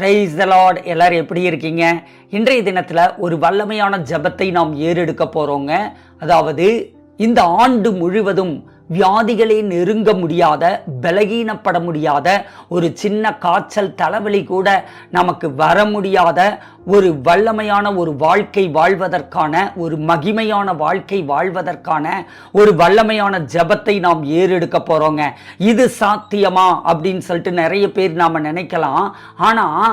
Praise the Lord. எல்லாரும் எப்படி இருக்கீங்க? இன்றைய தினத்தில் ஒரு வல்லமையான ஜெபத்தை நாம் ஏறெடுக்க போகிறோங்க. அதாவது இந்த ஆண்டு முழுவதும் வியாதிகளே நெருங்க முடியாத, பலகீனப்பட முடியாத, ஒரு சின்ன காய்ச்சல் தலைவலி கூட நமக்கு வர முடியாத ஒரு வல்லமையான ஒரு வாழ்க்கை வாழ்வதற்கான, ஒரு மகிமையான வாழ்க்கை வாழ்வதற்கான ஒரு வல்லமையான ஜெபத்தை நாம் ஏறெடுக்க போகிறோங்க. இது சாத்தியமா அப்படின்னு சொல்லிட்டு நிறைய பேர் நாம் நினைக்கலாம். ஆனால்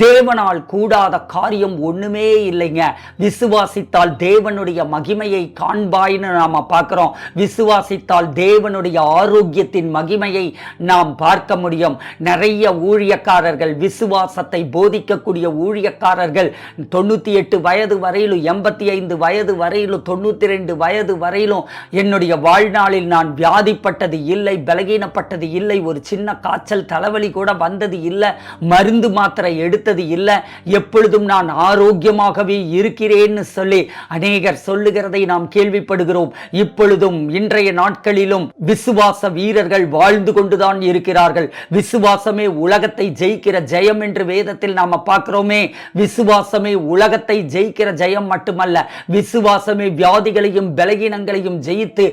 தேவனால் கூடாத காரியம் ஒன்றுமே இல்லைங்க. விசுவாசித்தால் தேவனுடைய மகிமையை காண்பாய்னு நாம் பார்க்குறோம். விசுவாசித்தால் தேவனுடைய ஆரோக்கியத்தின் மகிமையை நாம் பார்க்க முடியும். நிறைய ஊழியக்காரர்கள், விசுவாசத்தை போதிக்கக்கூடிய ஊழியக்காரர்கள் 98 வயது வரையிலும், 85 வயது வரையிலும், 92 வயது வரையிலும் என்னுடைய வாழ்நாளில் நான் வியாதிப்பட்டது இல்லை, பலகீனப்பட்டது இல்லை, ஒரு சின்ன காய்ச்சல் தலைவலி கூட வந்தது இல்லை, மருந்து மாத்திரை எடுத்தது இல்லை, எப்பொழுதும் நான் ஆரோக்கியமாகவே இருக்கிறேன்னு சொல்லி அநேகர் சொல்லுகிறதை நாம் கேள்விப்படுகிறோம். இப்பொழுதும் இன்றைய நாட்களிலும் விசுவாச வீரர்கள் வாழ்ந்து கொண்டுதான் இருக்கிறார்கள். விசுவாசமே உலகத்தை ஜெயிக்கிற ஜெயம் என்று வேதத்தில் நாம பார்க்கிறோமே. விசுவாசமே உலகத்தை ஜெயிக்கிற ஜெயம் மட்டுமல்ல, விசுவாசமே வியாதிகளையும் பலகீனங்களையும் ஜெயித்து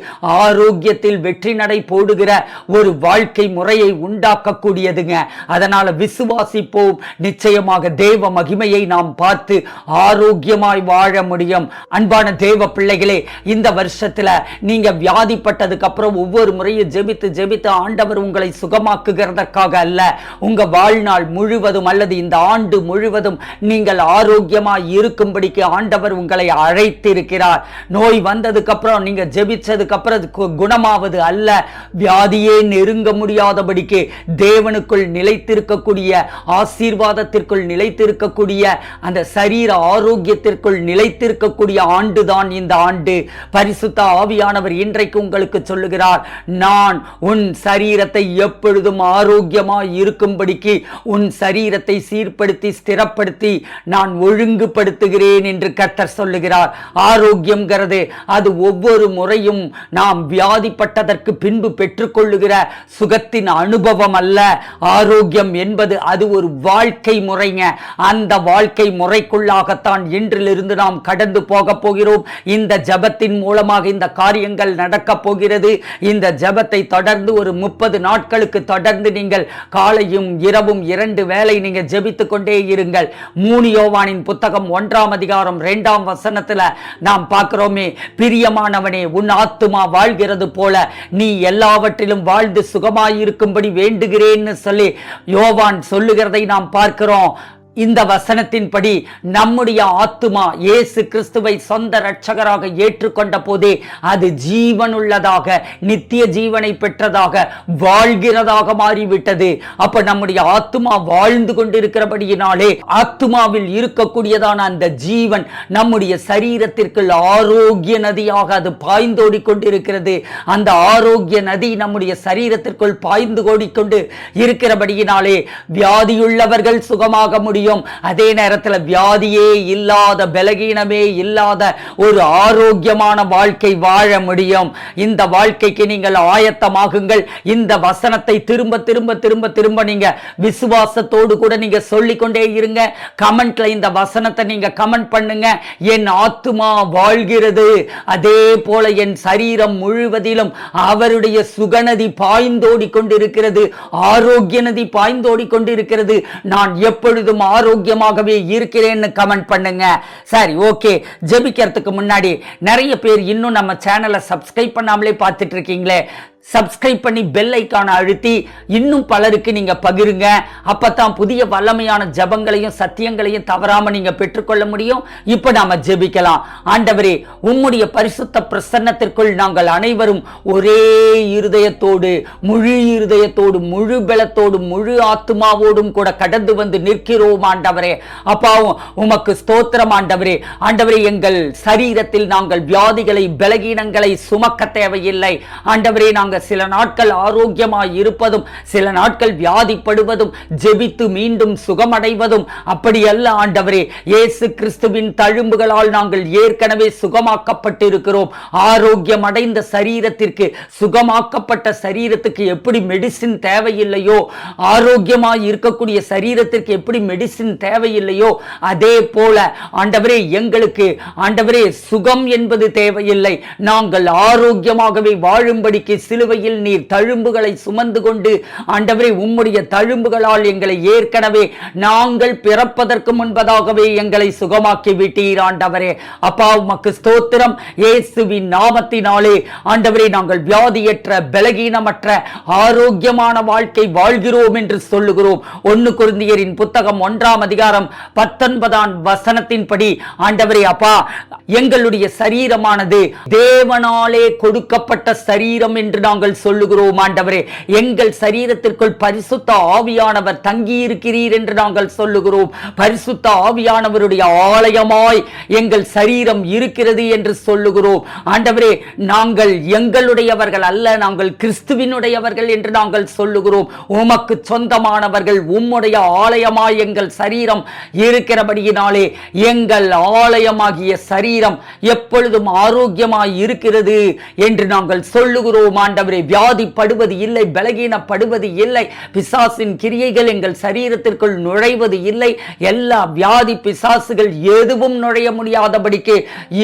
ஆரோக்கியத்தில் வெற்றி நடை போடுகிற ஒரு வாழ்க்கை முறையை உண்டாக்கக்கூடியதுங்க. அதனால விசுவாசிப்போம். நிச்சயமாக தேவ மகிமையை நாம் பார்த்து ஆரோக்கியமாய் வாழ முடியும். அன்பான தேவ பிள்ளைகளே, இந்த வருஷத்துல நீங்க வியாதிப்பட்டதுக்கு அப்புறம் ஒவ்வொரு முறையும் ஜெபித்து ஜெபித்து ஆண்டவர் உங்களை சுகமாக்குகிறதற்காக அல்ல, உங்க வாழ்நாள் முழுவதும் அல்லது இந்த ஆண்டு முழுவதும் நீங்கள் ஆரோக்கியமாய் இருக்கும்படிக்கு ஆண்டவர் உங்களை அழைத்திருக்கிறார். நோய் வந்ததுக்கு அப்புறம் நீங்க ஜெபிச்சதுக்கு அப்புறம் குணமாவது அல்ல, வியாதியே நெருங்க முடியாதபடிக்கு தேவனுக்குள் நிலைத்திருக்கக்கூடிய, ஆசீர்வாதத்திற்குள் நிலைத்திருக்கக்கூடிய, அந்த சரீர ஆரோக்கியத்திற்குள் நிலைத்திருக்கக்கூடிய ஆண்டுதான் இந்த ஆண்டு. பரிசுத்த ஆவியானவர் இன்றைக்கு உங்களுக்கு சொல்லுகிறார், நான் உன் சரீரத்தை எப்பொழுதும் ஆரோக்கியமாய் இருக்கும்படிக்கு உன் சரீரத்தை சீர்படுத்தி ஸ்திரப்படுத்தி நான் ஒழுங்குபடுத்துகிறேன் என்று கர்த்தர் சொல்லுகிறார். ஆரோக்கியம்ங்கிறது அது ஒவ்வொரு முறையும் நாம் வியாதிப்பட்டதற்கு பின்பு பெற்றுக்கொள்ளுகிற சுகத்தின் அனுபவம் அல்ல. ஆரோக்கியம் என்பது அது ஒரு வாழ்க்கை முறைங்க. அந்த வாழ்க்கை முறைக்குள்ளாகத்தான் இன்றிலிருந்து நாம் கடந்து போக போகிறோம். இந்த ஜெபத்தின் மூலமாக இந்த காரியங்கள் நடக்க போகிறது. இந்த ஜெபத்தை தொடர்ந்து ஒரு 30 நாட்களுக்கு தொடர்ந்து நீங்கள் காலையும் இரவும் 2 வேளை நீங்க ஜெபித்துக் கொண்டே இருங்கள். 3 யோவானின் புத்தகம் 1ஆம் அதிகாரம் 2ஆம் வசனத்துல நாம் பார்க்கிறோமே, பிரியமானவனே, உன் ஆத்துமா வாழ்கிறது போல நீ எல்லாவற்றிலும் வாழ்ந்து சுகமாயிருக்கும்படி வேண்டுகிறேன்னு சொல்லி யோவான் சொல்லுகிறதை நாம் பார்க்கிறோம். இந்த வசனத்தின்படி நம்முடைய ஆத்துமா இயேசு கிறிஸ்துவை சொந்த இரட்சகராக ஏற்றுக்கொண்ட போதே அது ஜீவனுள்ளதாக, நித்திய ஜீவனை பெற்றதாக, வாழ்கிறதாக மாறிவிட்டது. அப்ப நம்முடைய ஆத்துமா வாழ்ந்து கொண்டிருக்கிறபடியினாலே ஆத்துமாவில் இருக்கக்கூடியதான அந்த ஜீவன் நம்முடைய சரீரத்திற்குள் ஆரோக்கிய நதியாக அது பாய்ந்தோடி கொண்டிருக்கிறது. அந்த ஆரோக்கிய நதி நம்முடைய சரீரத்திற்குள் பாய்ந்து ஓடிக்கொண்டு இருக்கிறபடியினாலே வியாதியுள்ளவர்கள் சுகமாக முடியும். அதே நேரத்தில் வியாதியே இல்லாத, பலகீனமே இல்லாத ஒரு ஆரோக்கியமான வாழ்க்கை வாழ முடியும். இந்த வாழ்க்கைக்கு நீங்கள் ஆயத்தமாகுங்கள். இந்த வசனத்தை திரும்ப திரும்ப திரும்ப திரும்ப நீங்க விசுவாசத்தோடு கூட நீங்க சொல்லிக்கொண்டே இருங்க. கமெண்ட்ல இந்த வசனத்தை நீங்க கமெண்ட் பண்ணுங்க. என் ஆத்துமா வாழ்கிறது, அதே போல என் சரீரம் முழுவதிலும் அவருடைய சுகநதி பாய்ந்தோடி கொண்டிருக்கிறது, ஆரோக்கிய நதி பாய்ந்தோடி கொண்டிருக்கிறது, நான் எப்பொழுதும் ஆரோக்கியமாகவே இருக்கிறேன்னு கமெண்ட் பண்ணுங்க. சரி, ஓகே. ஜெபிக்கிறதுக்கு முன்னாடி நிறைய பேர் இன்னும் நம்ம சேனலை சப்ஸ்கிரைப் பண்ணாமலே பார்த்துட்டு இருக்கீங்களே, சப்ஸ்கிரைப் பண்ணி பெல் ஐகானை அழுத்தி இன்னும் பலருக்கு நீங்க பகிருங்க. அப்பதான் புதிய வல்லமையான ஜெபங்களையும் சத்தியங்களையும் தவறாம நீங்க பெற்றுக்கொள்ள முடியும். இப்ப நாம ஜெபிக்கலாம். ஆண்டவரே, உம்முடைய பரிசுத்த பிரசன்னத்திற்குள் நாங்கள் அனைவரும் ஒரே இருதயத்தோடு, முழு இருதயத்தோடு, முழு பலத்தோடு, முழு ஆத்துமாவோடும் கூட கடந்து வந்து நிற்கிறோம் ஆண்டவரே. அப்பாவும் உமக்கு ஸ்தோத்திரம் ஆண்டவரே. ஆண்டவரே, எங்கள் சரீரத்தில் நாங்கள் வியாதிகளை, பலகீனங்களை சுமக்க தேவையில்லை ஆண்டவரே. நாங்கள் நாங்க சில நாட்கள் ஆரோக்கியமாய் இருப்பதும் சில நாட்கள் வியாதிப்படுவதும் ஜெபித்து மீண்டும் சுகமடைவதும் அப்படி அல்ல ஆண்டவரே. இயேசு கிறிஸ்துவின் தழும்புகளால் நாங்கள் ஏற்கனவே சுகமாக்கப்பட்டிருக்கிறோம். ஆரோக்கியம் அடைந்த சரீரத்திற்கு, சுகமாக்கப்பட்ட சரீரத்துக்கு எப்படி மெடிசின் தேவையில்லையோ, ஆரோக்கியமாய் இருக்கக்கூடிய சரீரத்திற்கு எப்படி மெடிசின் தேவையில்லையோ, அதே போல ஆண்டவரே எங்களுக்கு ஆண்டவரே சுகம் என்பது தேவையில்லை. நாங்கள் ஆரோக்கியமாகவே வாழும்படிக்கு சிலுவையில் நீர் தழும்புகளை சுமந்து கொண்டு ஆண்டவரே உம்முடைய தழும்புகளால் எங்களை ஏற்கனவே நாங்கள் பிறப்பதற்கு முன்பதாகவே எங்களை சுகமாக்கி விட்டீர் ஆண்டவரே. அப்பா உமக்கு ஸ்தோத்திரம். இயேசுவின் நாமத்தினாலே ஆண்டவரே நாங்கள் வியாதியற்ற பலகீனமற்ற ஆரோக்கியமான வாழ்க்கை வாழ்கிறோம் என்று சொல்லுகிறோம். 1 கொரிந்தியரின் புத்தகம் 1ஆம் அதிகாரம் 19ஆம் வசனத்தின்படி ஆண்டவரே அப்பா எங்களுடைய சரீரமானது தேவனாலே கொடுக்கப்பட்ட சரீரம் என்று நாங்கள் சொல்லுகிறோம் ஆண்டவரே. எங்கள் சரீரத்திற்குள் பரிசுத்த ஆவியானவர் தங்கி இருக்கிறீர் என்று நாங்கள் சொல்லுகிறோம். பரிசுத்த ஆவியானவருடைய ஆலயமாய் எங்கள் சரீரம் இருக்கிறது என்று சொல்லுகிறோம் ஆண்டவரே. நாங்கள் எங்களுடையவர்கள் அல்ல, நாங்கள் கிறிஸ்துவினுடையவர்கள் என்று நாங்கள் சொல்லுகிறோம். உமக்கு சொந்தமானவர்கள், உம்முடைய ஆலயமாய் எங்கள் சரீரம் இருக்கிறபடியினாலே எங்கள் ஆலயமாகிய சரீரம் எப்பொழுதும் ஆரோக்கியமாய் இருக்கிறது என்று நாங்கள் சொல்லுகிறோம் ஆண்டவரே. வியாதிப்படுவது இல்லை, பலகீனப்படுவது இல்லை, பிசாசின் கிரியைகள் எங்கள் சரீரத்திற்குள் நுழைவது இல்லை. எல்லா வியாதி பிசாசுகள் எதுவும் நுழைய முடியாதபடிக்கு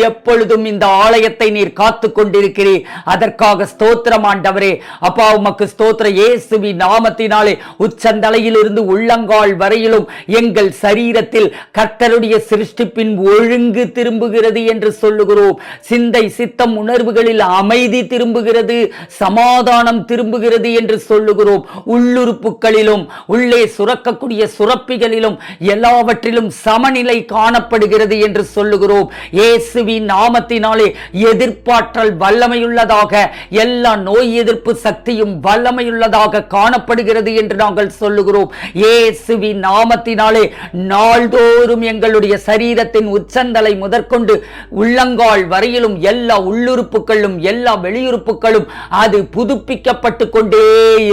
எப்பொழுதும் இந்த ஆலயத்தை நீர் காத்து கொண்டிருக்கிறீர். அதற்காக ஸ்தோத்திரம் ஆண்டவரே. அப்பா உமக்கு ஸ்தோத்திரம். இயேசுவின் நாமத்தினாலே உச்சந்தலையில் இருந்து உள்ளங்கால் வரையிலும் எங்கள் சரீரத்தில் கர்த்தருடைய சிருஷ்டிப்பின் ஒழுங்கு திரும்புகிறது என்று சொல்லுகிறோம். சிந்தை சித்தம் உணர்வுகளில் அமைதி திரும்புகிறது, சமாதானம் திரும்புகிறது என்று சொல்லுகிறோம். உள்ளுறுப்புகளிலும் உள்ளே சுரக்கக்கூடிய சுரப்பிகளிலும் எல்லாவற்றிலும் சமநிலை காணப்படுகிறது என்று சொல்லுகிறோம். இயேசுவின் நாமத்தினாலே எதிர்ப்பாற்றல் வல்லமையுள்ளதாக, எல்லா நோய் எதிர்ப்பு சக்தியும் வல்லமையுள்ளதாக காணப்படுகிறது என்று நாங்கள் சொல்லுகிறோம். இயேசுவின் நாமத்தினாலே நாள்தோறும் எங்களுடைய சரீரத்தின் உச்சந்தலை முதற்கொண்டு உள்ளங்கால் வரையிலும் எல்லா உள்ளுறுப்புகளும் எல்லா வெளியுறுப்புகளும் அது புதுப்பிக்கப்பட்டு கொண்டே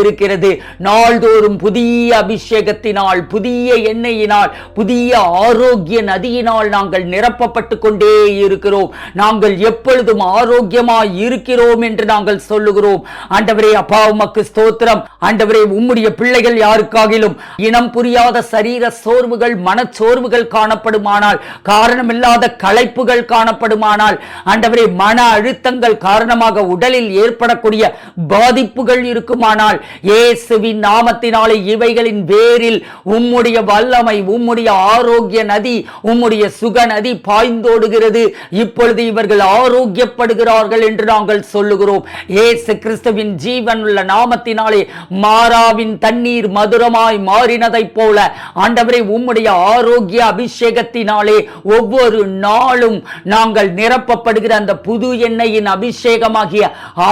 இருக்கிறது. நாள்தோறும் புதிய அபிஷேகத்தினால், புதிய எண்ணெயினால், புதிய ஆரோக்கிய நதியினால் நாங்கள் நிரப்பப்பட்டு கொண்டே இருக்கிறோம். நாங்கள் எப்பொழுதும் ஆரோக்கியமாய் இருக்கிறோம் என்று நாங்கள் சொல்லுகிறோம் ஆண்டவரே. அப்பா உமக்கு ஸ்தோத்திரம் ஆண்டவரே. உம்முடைய பிள்ளைகள் யாருக்காகிலும் இனம் புரியாத சரீர சோர்வுகள், மனச்சோர்வுகள் காணப்படுமானால், காரணமில்லாத களைப்புகள் காணப்படுமானால் ஆண்டவரே, மன அழுத்தங்கள் காரணமாக உடலில் ஏற்படக்கூடிய பாதிப்புகள் இருக்குமானால் இயேசுவின் நாமத்தினாலே இவைகளின் பேரில் உம்முடைய வல்லமை, உம்முடைய ஆரோக்கிய நதி, உம்முடைய சுக நதி பாய்ந்தோடுகிறது. இப்பொழுது இவர்கள் ஆரோக்கியப்படுகிறார்கள் என்று நாங்கள் சொல்லுகிறோம். இயேசு கிறிஸ்துவின் ஜீவன் உள்ள நாமத்தினாலே மாறாவின் தண்ணீர் மதுரமாய் மாறினதைப் போல ஆண்டவரே உம்முடைய ஆரோக்கிய அபிஷேகத்தினாலே ஒவ்வொரு நாளும் நாங்கள் நிரப்பப்படுகிற அந்த புது எண்ணெயின் அபிஷேகமாகிய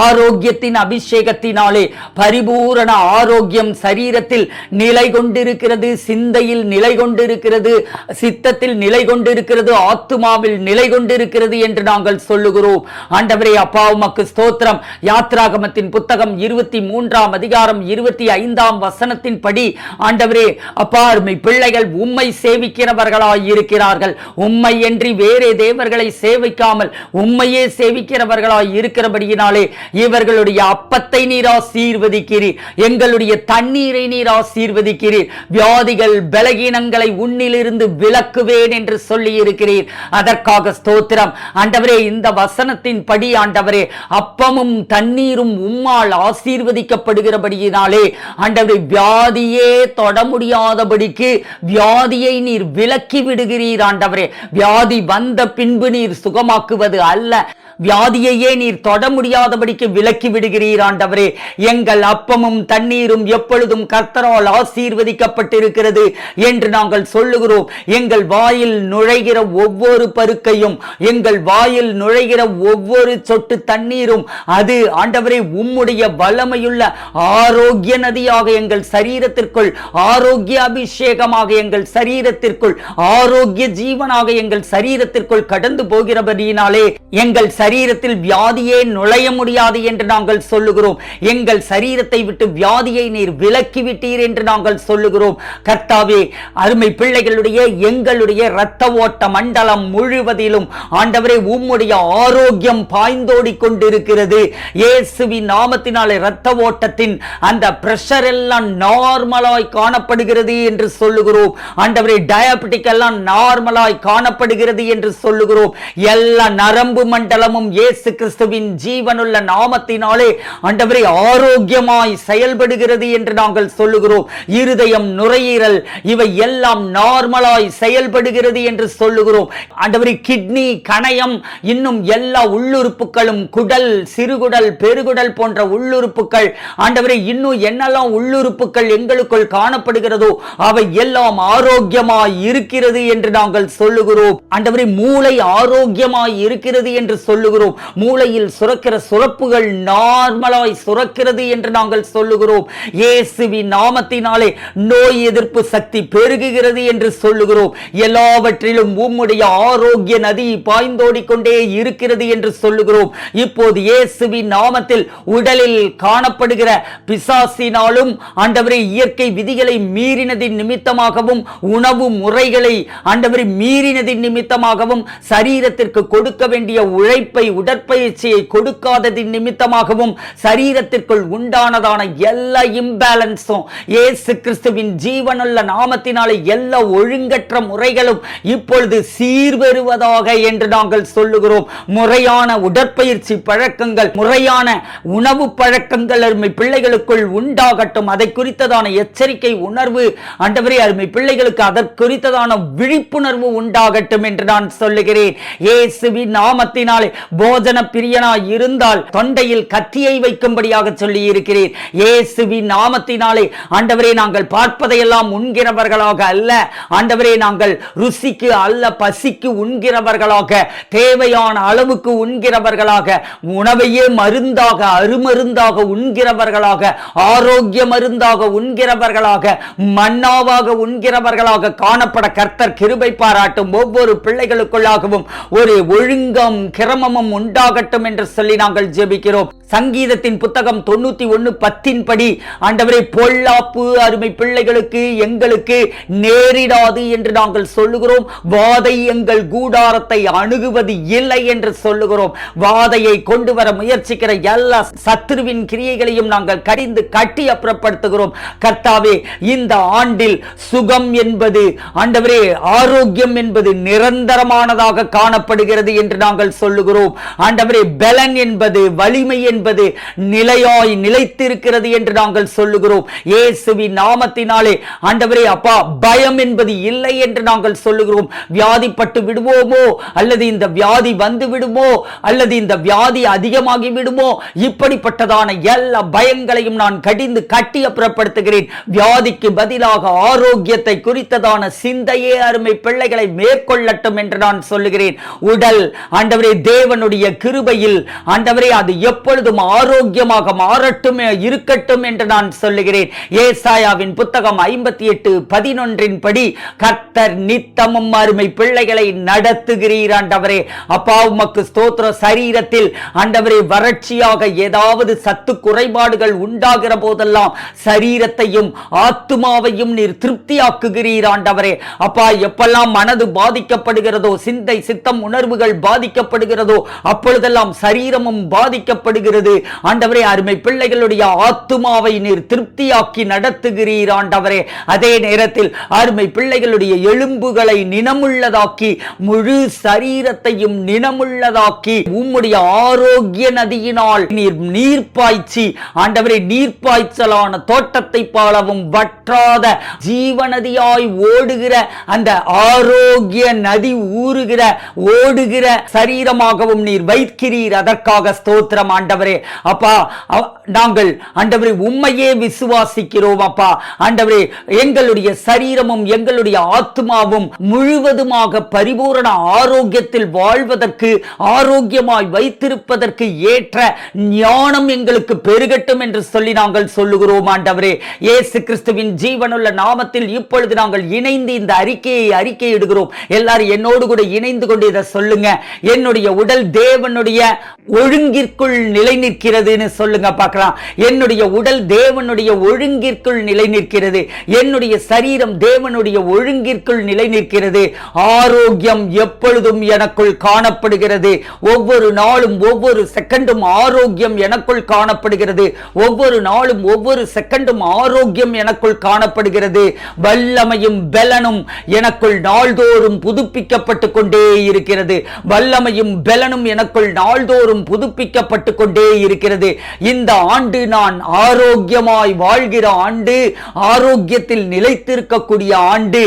ஆரோக்கியத்தின் அபிஷேகத்தினாலே பரிபூரண ஆரோக்கியம் சரீரத்தில் நிலை கொண்டிருக்கிறது, சிந்தையில் நிலை கொண்டிருக்கிறது, சித்தத்தில் நிலை கொண்டிருக்கிறது, ஆத்துமாவில் நிலை கொண்டிருக்கிறது என்று நாங்கள் சொல்லுகிறோம் ஆண்டவரே. அப்பா உமக்கு ஸ்தோத்திரம். யாத்ராகமத்தின் புத்தகம் 23ஆம் அதிகாரம் 25ஆம் வசனத்தின் படி ஆண்டவரே அப்பா பிள்ளைகள் உம்மை சேவிக்கிறவர்களாய் இருக்கிறார்கள். உம்மை என்று வேறே தேவர்களை சேவிக்காமல் உம்மையே சேவிக்கிறவர்களாய் இருக்கிறபடியினாலே இவர்களுடைய அப்பத்தை நீர் ஆசீர்வதிக்கிறீர், எங்களுடைய தண்ணீரை நீர் ஆசீர்வதிக்கிறீர். வியாதிகள் பலகீனங்களை உன்னிலிருந்து விலக்குவேன் என்று சொல்லி இருக்கிறீர். அதற்காக ஸ்தோத்திரம் ஆண்டவரே. இந்த வசனத்தின் படி ஆண்டவரே அப்பமும் தண்ணீரும் உம்மால் ஆசீர்வதிக்கப்படுகிறபடியினாலே ஆண்டவரே வியாதியே தொட முடியாதபடிக்கு வியாதியை நீர் விலக்கி விடுகிறீர் ஆண்டவரே. வியாதி வந்த பின்பு நீர் சுகமாக்குவது அல்ல, வியாதியையே நீர் தொட முடியாதபடிக்கு விலக்கி விடுகிறீர் ஆண்டவரே. எங்கள் அப்பமும் தண்ணீரும் எப்பொழுதும் கர்த்தரால் ஆசீர்வதிக்கப்பட்டிருக்கிறது என்று நாங்கள் சொல்லுகிறோம். எங்கள் வாயில் நுழைகிற ஒவ்வொரு பருக்கையும், எங்கள் வாயில் நுழைகிற ஒவ்வொரு சொட்டு தண்ணீரும் அது ஆண்டவரே உம்முடைய வல்லமையுள்ள ஆரோக்கிய நதியாக எங்கள் சரீரத்திற்குள், ஆரோக்கிய அபிஷேகமாக எங்கள் சரீரத்திற்குள், ஆரோக்கிய ஜீவனாக எங்கள் சரீரத்திற்குள் கடந்து போகிறபடியினாலே எங்கள் சரீரத்தில் வியாதியே நுழைய முடியாது என்று நாங்கள் சொல்லுகிறோம். எங்கள் சரீரத்தை விட்டு வியாதியை நீர் விலக்கி விட்டீர் என்று நாங்கள் சொல்லுகிறோம். கர்த்தாவே, அருமை பிள்ளைகளுடைய எங்களுடைய இரத்த ஓட்ட மண்டலம் முழுவதிலும் ஆண்டவரே உம்முடைய ஆரோக்கியம் பாய்ந்தோடி கொண்டிருக்கிறது. இயேசுவின் நாமத்தினாலே இரத்த ஓட்டத்தின் அந்த பிரஷர் எல்லாம் நார்மலாய் காணப்படுகிறது என்று சொல்லுகிறோம். ஆண்டவரே, டயபெட்டிக் எல்லாம் நார்மலாய் காணப்படுகிறது என்று சொல்லுகிறோம். எல்லா நரம்பு மண்டலமும் இயேசு கிறிஸ்துவின் ஜீவனுள்ள நாமத்தினாலே ஆண்டவரே ஆரோக்கியமாய் செயல்படுகிறது என்று நாங்கள் சொல்லுகிறோம். இருதயம், நுரையீரல் இவை எல்லாம் நார்மலாய் செயல்படுகிறது என்று சொல்லுகிறோம். ஆண்டவரே, கிட்னி, கணையம், இன்னும் எல்லா உள்ளுறுப்புகளும், குடல், சிறுகுடல், பெருகுடல் போன்ற உள்ளுறுப்புகள், ஆண்டவரே இன்னும் என்னெல்லாம் உள்ளுறுப்புகள் எங்களுக்குள் காணப்படுகிறதோ அவை எல்லாம் ஆரோக்கியமாய் இருக்கிறது என்று நாங்கள் சொல்லுகிறோம். ஆண்டவரே, மூளை ஆரோக்கியமாய் இருக்கிறது என்று சொல்லுகிறோம். மூளையில் சுரக்கிற சுரப்புகள் நார்மலாய் சுரக்கிறது என்று நாங்கள் சொல்லுகிறோம். இயேசுவின் நாமத்தினாலே நோய் எதிர்ப்பு சக்தி பெருகுகிறது என்று சொல்லுகிறோம். எல்லாவற்றிலும் உம்முடைய ஆரோக்கிய நதி பாய்ந்தோடிக்கொண்டே இருக்கிறது என்று சொல்லுகிறோம். இப்போது இயேசுவின் நாமத்தில் உடலில் காணப்படுகிற பிசாசினாலும் ஆண்டவரே இயற்கை விதிகளை மீறினதின் நிமித்தமாகவும், உணவு முறைகளை ஆண்டவரே மீறினதின் நிமித்தமாகவும், சரீரத்திற்கு கொடுக்க வேண்டிய உழைப்பை, உடற்பயிற்சியை கொடுக்காததின் நிமித்தமாகவும் சரீரத்திற்குள் உண்டானதான எல்லா இம்பேலன்ஸும் இயேசு கிறிஸ்துவின் ஜீவனுள்ள நாமத்தினாலே எல்லா ஒழுங்கற்ற முறைகளும் இப்பொழுது சீர்பெறுவதாக என்று நாங்கள் சொல்லுகிறோம். முறையான உடற்பயிற்சி பழக்கங்கள், முறையான உணவு பழக்கங்கள் அருமை பிள்ளைகளுக்குள் உண்டாகட்டும். அதை குறித்ததான எச்சரிக்கை உணர்வு ஆண்டவரே அருமை பிள்ளைகளுக்கு அதற்குறித்ததான விழிப்புணர்வு உண்டாகட்டும் என்று நான் சொல்லுகிறேன். இயேசுவின் நாமத்தினாலே போஜன பிரியனாய் இருந்தால் தொண்டையில் கத்தியை வைக்கும்படியாக சொல்லி இருக்கிறேன். இயேசுவின் நாமத்தினாலே ஆண்டவரே நாங்கள் பார்ப்பதையெல்லாம் உண்கிறவர்களாக அல்ல, ஆண்டவரே நாங்கள் ருசிக்கு அல்ல பசிக்கு உண்கிறவர்களாக, தேவையான அளவுக்கு உண்கிறவர்களாக, உணவையே மருந்தாக அருமருந்தாக உண்கிறவர்களாக, ஆரோக்கிய மருந்தாக உண்கிறவர்களாக, மன்னாவாக உண்கிறவர்களாக காணப்பட கர்த்தர் கிருபை பாராட்டும். ஒவ்வொரு பிள்ளைகளுக்குள்ளாகவும் ஒரு ஒழுங்கம் கிரமமும் உண்டாகட்டும் என்று சொல்லி நாங்கள் ஜெபிக்கிறோம். சங்கீதத்தின் புத்தகம் 91:10 படி ஆண்டவரே பொல்லாப்பு அருமை பிள்ளைகளுக்கு எங்களுக்கு நேரிடாது என்று நாங்கள் சொல்லுகிறோம். வாதை எங்கள் கூடாரத்தை அணுகுவது இல்லை என்று சொல்லுகிறோம். வாதையை கொண்டு வர முயற்சிக்கிற எல்லா சத்துருவின் கிரியைகளையும் நாங்கள் கடிந்து கட்டி அப்புறப்படுத்துகிறோம். கர்த்தாவே, இந்த ஆண்டில் சுகம் என்பது ஆண்டவரே ஆரோக்கியம் என்பது நிரந்தரமானதாக காணப்படுகிறது என்று நாங்கள் சொல்லுகிறோம். ஆண்டவரே, பலன் என்பது, வலிமை என்பது நிலையாய் நிலைத்திருக்கிறது என்று நாங்கள் சொல்லுகிறோம். இயேசுவின் நாமத்தினாலே ஆண்டவரே அப்பா, பயம் என்பது இல்லை என்று நாங்கள் சொல்லுகிறோம். வியாதிப்பட்டு விடுவோமோ, அல்லது இந்த வியாதி வந்து விடுமோ, அல்லது இந்த வியாதி அதிகமாகி விடுமோ, இப்படிப்பட்டதான எல்லா பயங்களையும் நான் கடிந்து கட்டி அப்புறப்படுத்துகிறேன். வியாதிக்கு பதிலாக ஆரோக்கியத்தை குறித்ததான சிந்தையே அருமை பிள்ளைகளை மேற்கொள்ளட்டும் என்று நான் சொல்லுகிறேன். உடல் ஆண்டவரே தேவனுடைய கிருபையில் ஆண்டவரே அது எப்பொழுதும் ஆரோக்கியமாக மாறட்டும் இருக்கட்டும் என்று நான் சொல்லுகிறேன். ஏசாயாவின் புத்தகம் 58:11 படி கர்த்தர் நித்தமும் அருமை பிள்ளைகளை நடத்துகிறீர். ஆண்டவரே அப்பா, உமக்கு ஸ்தோத்திர. சரீரத்தில் ஆண்டவரே வறட்சியாக ஏதாவது சத்து குறைபாடுகள் உண்டாகிற போதெல்லாம் சரீரத்தையும் ஆத்துமாவையும் நீர் திருப்தியாக்குகிறீர். ஆண்டவரே அப்பா, எப்பெல்லாம் மனது பாதிக்கப்படுகிறதோ, சிந்தை சித்தம் உணர்வுகள் பாதிக்கப்படுகிறதோ, அப்பொழுதெல்லாம் சரீரமும் பாதிக்கப்படுகிறது. ஆண்டவரே அருமை பிள்ளைகளுடைய ஆத்துமாவை நீர் திருப்தியாக்கி நடத்துகிறீர். ஆண்டவரே அதே நேரத்தில் அருமை பிள்ளைகளுடைய எலும்புகளை நினமுள்ளதாக்கி, முழு சரீரத்தையும் நினமுள்ளதாக்கி, உம்முடைய ஆரோக்கிய நதியினால் நீர் நீர்ப்பாய்ச்சி ஆண்டவரே நீர்ப்பாய்ச்சலான தோட்டத்தை போலவும் வற்றாத ஜீவநதியாய் ஓடுகிற அந்த ஆரோக்கிய நதி ஊறுகிற ஓடுகிற சரீரமாகவும் நீர் வைக்கிறீர். அதற்காக ஸ்தோத்திரம் ஆண்டவரே. அப்பா, நாங்கள் ஆண்டவரே உம்மையே விசுவாசிக்கிறோம். அப்பா ஆண்டவரே, எங்களுடைய சரீரமும் எங்களுடைய ஆத்மாவும் முழுவதுமாக பரிபூரண ஆரோக்கியத்தில் வாழ்வதற்கு, ஆரோக்கியமாய் வைத்திருப்பதற்கு ஏற்ற ஞானம் எங்களுக்கு பெருகட்டும் என்று சொல்லி நாங்கள் சொல்லுகிறோம். ஆண்டவரே இயேசு கிறிஸ்துவின் ஜீவனுள்ள நாமத்தில் இப்பொழுது நாங்கள் இணைந்து இந்த அறிக்கையிடுகிறோம். எல்லாரும் என்னோடு கூட இணைந்து கொண்டு இதை சொல்லுங்க. என்னுடைய உடல் உடல் தேவனுடைய ஒழுங்கிற்குள் நிலை நிற்கிறதுன்னு சொல்லுங்க பார்க்கலாம். என்னுடைய உடல் தேவனுடைய ஒழுங்கிற்குள் நிலை நிற்கிறது. என்னுடைய சரீரம் தேவனுடைய ஒழுங்கிற்குள் நிலை நிற்கிறது. ஆரோக்கியம் எப்பொழுதும் எனக்குள் காணப்படுகிறது. ஒவ்வொரு நாளும் ஒவ்வொரு செகண்டும் ஆரோக்கியம் எனக்குள் காணப்படுகிறது. ஒவ்வொரு நாளும் ஒவ்வொரு செகண்டும் ஆரோக்கியம் எனக்குள் காணப்படுகிறது. வல்லமையும் பலனும் எனக்குள் நாள்தோறும் புதுப்பிக்கப்பட்டு கொண்டே இருக்கிறது. வல்லமையும் பலனும் எனக்குள் நாள்தோறும் புதுப்பிக்கப்பட்டு கொண்டே இருக்கிறது. இந்த ஆண்டு நான் ஆரோக்கியமாய் வாழ்கிற ஆண்டு, ஆரோக்கியத்தில் நிலைத்திருக்கக்கூடிய ஆண்டு,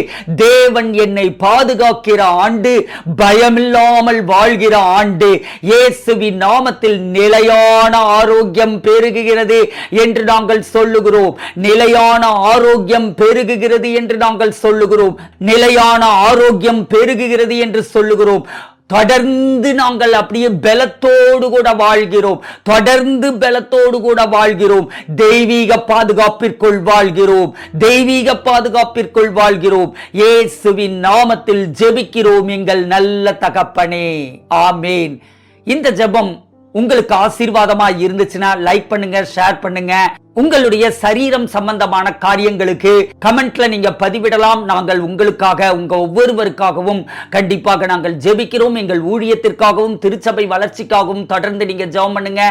தேவன் என்னை பாதுகாக்கிற ஆண்டு, பயமில்லாமல் வாழ்கிற ஆண்டு. இயேசுவின் நாமத்தில் நிலையான ஆரோக்கியம் பெருகுகிறது என்று நாங்கள் சொல்லுகிறோம். நிலையான ஆரோக்கியம் பெருகுகிறது என்று நாங்கள் சொல்லுகிறோம். நிலையான ஆரோக்கியம் பெருகுகிறது என்று சொல்லுகிறோம். தொடர்ந்து நாங்கள் அப்படியே பலத்தோடு கூட வாழ்கிறோம். தொடர்ந்து பலத்தோடு கூட வாழ்கிறோம். தெய்வீக பாதுகாப்பிற்குள் வாழ்கிறோம். தெய்வீக பாதுகாப்பிற்குள் வாழ்கிறோம். இயேசுவின் நாமத்தில் ஜெபிக்கிறோம் எங்கள் நல்ல தகப்பனே, ஆமேன். இந்த ஜெபம் உங்களுக்கு ஆசீர்வாதமா இருந்துச்சுன்னா லைக் பண்ணுங்க, ஷேர் பண்ணுங்க. உங்களுடைய சரீரம் சம்பந்தமான காரியங்களுக்கு கமெண்ட்ல நீங்க பதிவிடலாம். நாங்கள் உங்களுக்காக, உங்க ஒவ்வொருவருக்காகவும் கண்டிப்பாக நாங்கள் ஜெபிக்கிறோம். எங்கள் ஊழியத்திற்காகவும் திருச்சபை வளர்ச்சிக்காகவும் தொடர்ந்து நீங்க ஜெபம் பண்ணுங்க.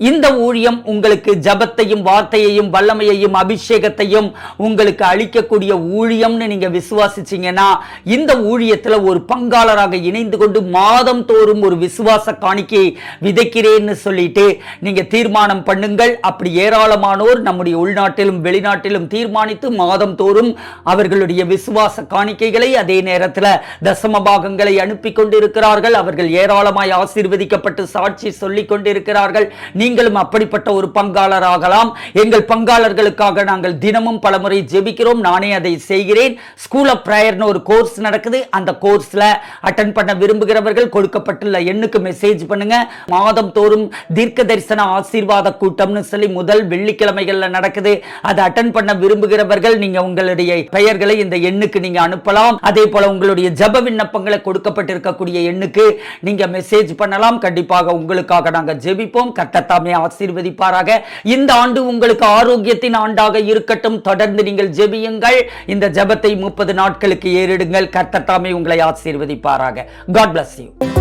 இந்த ஊழியம் உங்களுக்கு ஜபத்தையும் வார்த்தையையும் வல்லமையையும் அபிஷேகத்தையும் உங்களுக்கு அளிக்கக்கூடிய ஊழியம்னு நீங்க விசுவாசிச்சீங்கன்னா இந்த ஊழியத்துல ஒரு பங்காளராக இணைந்து கொண்டு மாதம் தோறும் ஒரு விசுவாச காணிக்கையை விதைக்கிறேன்னு சொல்லிட்டு நீங்க தீர்மானம் பண்ணுங்கள். அப்படி ஏராளமானோர் நம்முடைய உள்நாட்டிலும் வெளிநாட்டிலும் தீர்மானித்து மாதம் தோறும் அவர்களுடைய விசுவாச காணிக்கைகளை, அதே நேரத்தில் தசம பாகங்களை அனுப்பி கொண்டிருக்கிறார்கள். அவர்கள் ஏராளமாய் ஆசீர்வதிக்கப்பட்டு சாட்சி சொல்லிக் கொண்டிருக்கிறார்கள். நீங்களும் அப்படிப்பட்ட ஒரு பங்காளராகலாம். எங்கள் பங்காளர்களுக்காக நாங்கள் தினமும் பலமுறை ஜெபிக்கிறோம். நானே அதை செய்கிறேன். ஸ்கூல் ஆஃப் பிரேயர்னு ஒரு கோர்ஸ் நடக்குது. அந்த கோர்ஸ்ல அட்டெண்ட் பண்ண விரும்புகிறவர்கள் கொடுக்கப்பட்டுள்ள எண்ணுக்கு மெசேஜ் பண்ணுங்க. மாதம் தோறும் தீர்க்க தரிசன ஆசீர்வாத கூட்டம்னு சொல்லி முதல் வெள்ளிக்கிழமைகள்ல நடக்குது. அதை அட்டெண்ட் பண்ண விரும்புகிறவர்கள் நீங்க உங்களுடைய பெயர்களை இந்த எண்ணுக்கு நீங்க அனுப்பலாம். அதே போல உங்களுடைய ஜெப விண்ணப்பங்களை கொடுக்கப்பட்டிருக்கக்கூடிய எண்ணுக்கு நீங்க மெசேஜ் பண்ணலாம். கண்டிப்பாக உங்களுக்காக நாங்கள் ஜெபிப்போம். கர்த்தர் தாமே ஆசீர்வதிப்பாராக. இந்த ஆண்டு உங்களுக்கு ஆரோக்கியத்தின் ஆண்டாக இருக்கட்டும். தொடர்ந்து நீங்கள் ஜெபியுங்கள். இந்த ஜெபத்தை 30 நாட்களுக்கு ஏறிடுங்கள். கர்த்தர் தாமே உங்களை ஆசீர்வதிப்பாராக. God bless you.